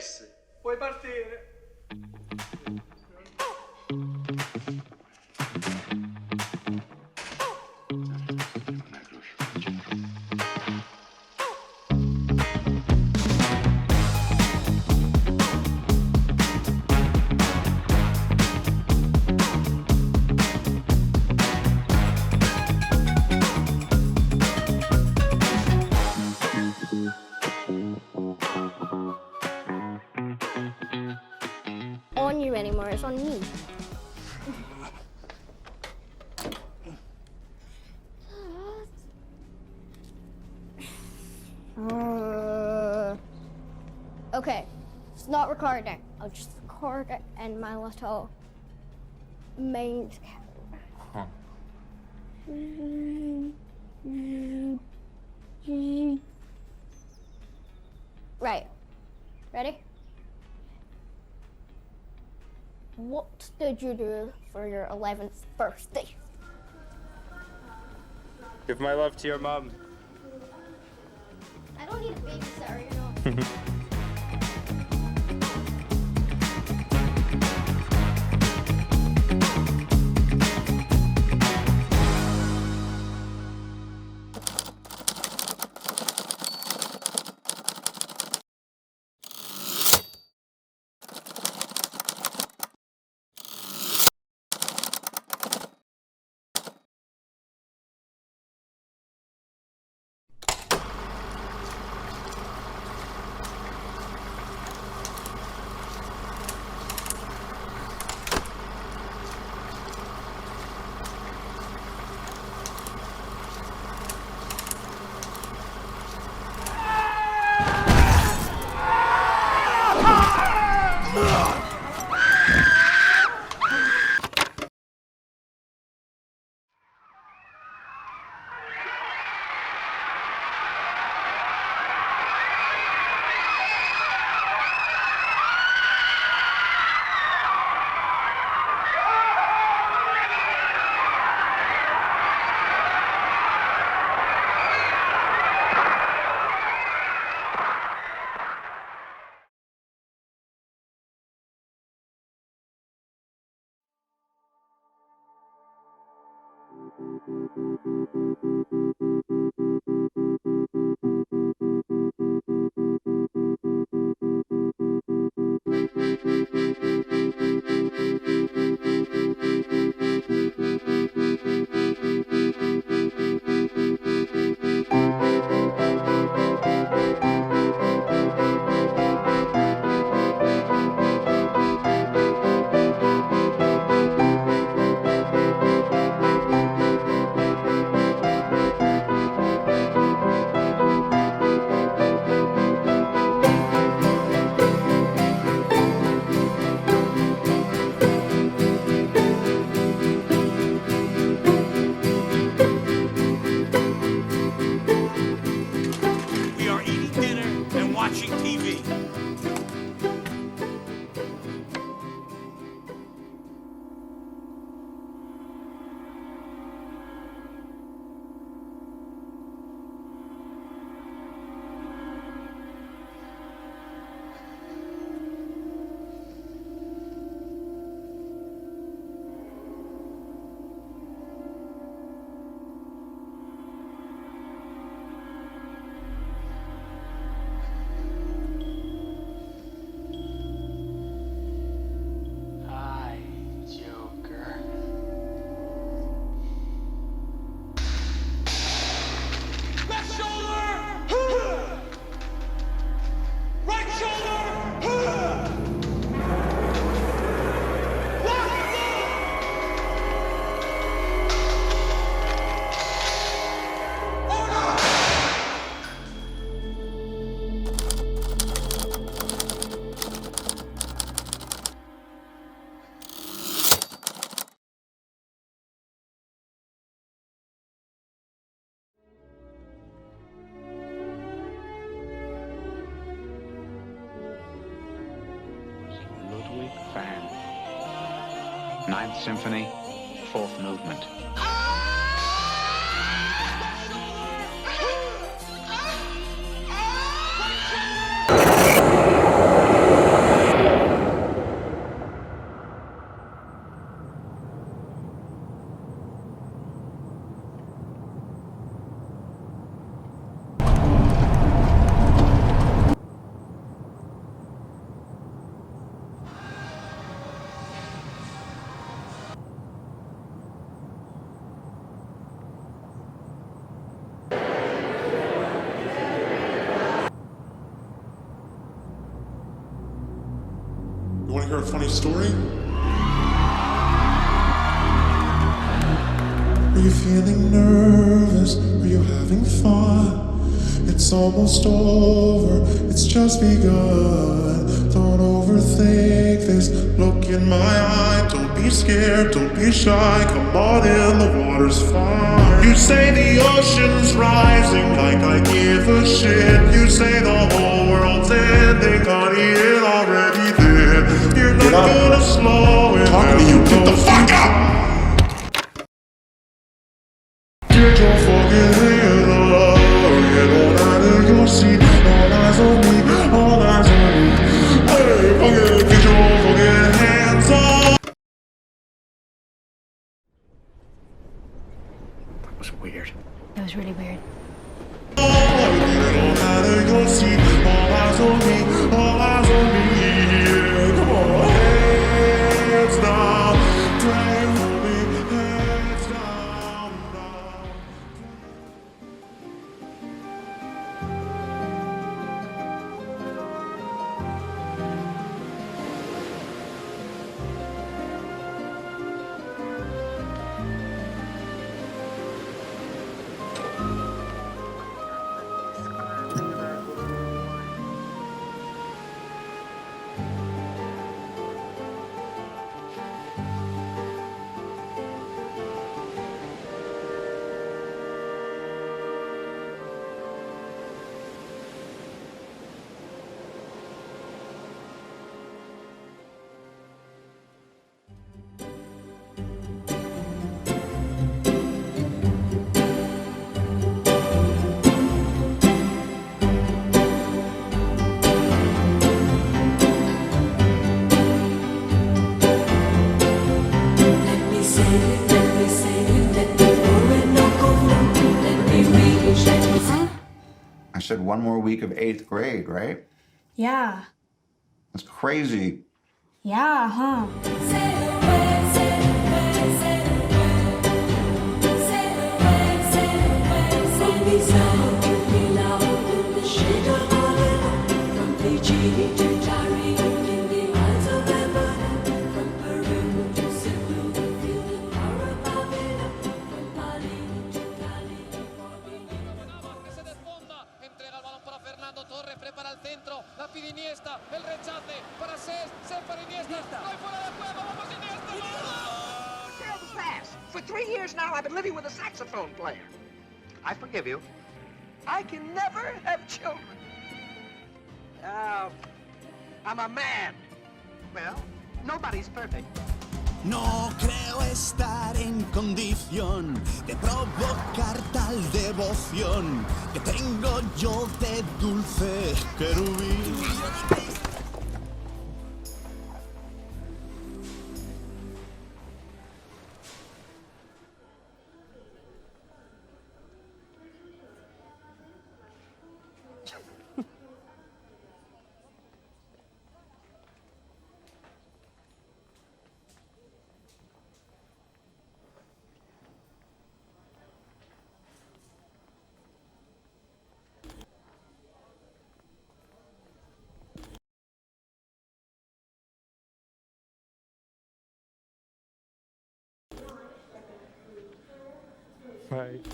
Jess, puoi partire. On you anymore, it's on me. Okay, it's not recording. I'll just record it in my little mind camera. Right, ready? What did you do for your 11th birthday? Give my love to your mom. I don't need a babysitter, you know. We are eating dinner and watching TV. Hi, Joker. Left shoulder! Right shoulder! Ludwig van. Ninth Symphony, fourth movement. hear a funny story? Are you feeling nervous? Are you having fun? It's almost over, it's just begun. Don't overthink this, look in my eye. Don't be scared, don't be shy. Come on in, the water's fine. You say the ocean's rising like I give a shit. You say the whole world's ending, honey, it already did. You're not gonna slow it down. Get the fuck up! Get your fucking hands up. Get on out of your seat. All eyes on me, all eyes on me. Hey, fucking get your fucking hands up. That was weird. That was really weird. Get on out of your seat. All eyes on me, all eyes on me. Yeah, come on, hands down. Pray for me, hands down, down. I said one more week of 8th grade, right? Yeah. That's crazy. Yeah, huh? Entrega el balón para Fernando Torres, prepara el centro, la pide Iniesta, el rechace para Cesc para Iniesta, no hay fuera de juego, vamos Iniesta, Terrible pass. For 3 years now, I've been living with a saxophone player. I forgive you. I can never have children. I'm a man. Well, nobody's perfect. No creo estar en condición de provocar tal devoción que tengo yo de dulce querubín. Right.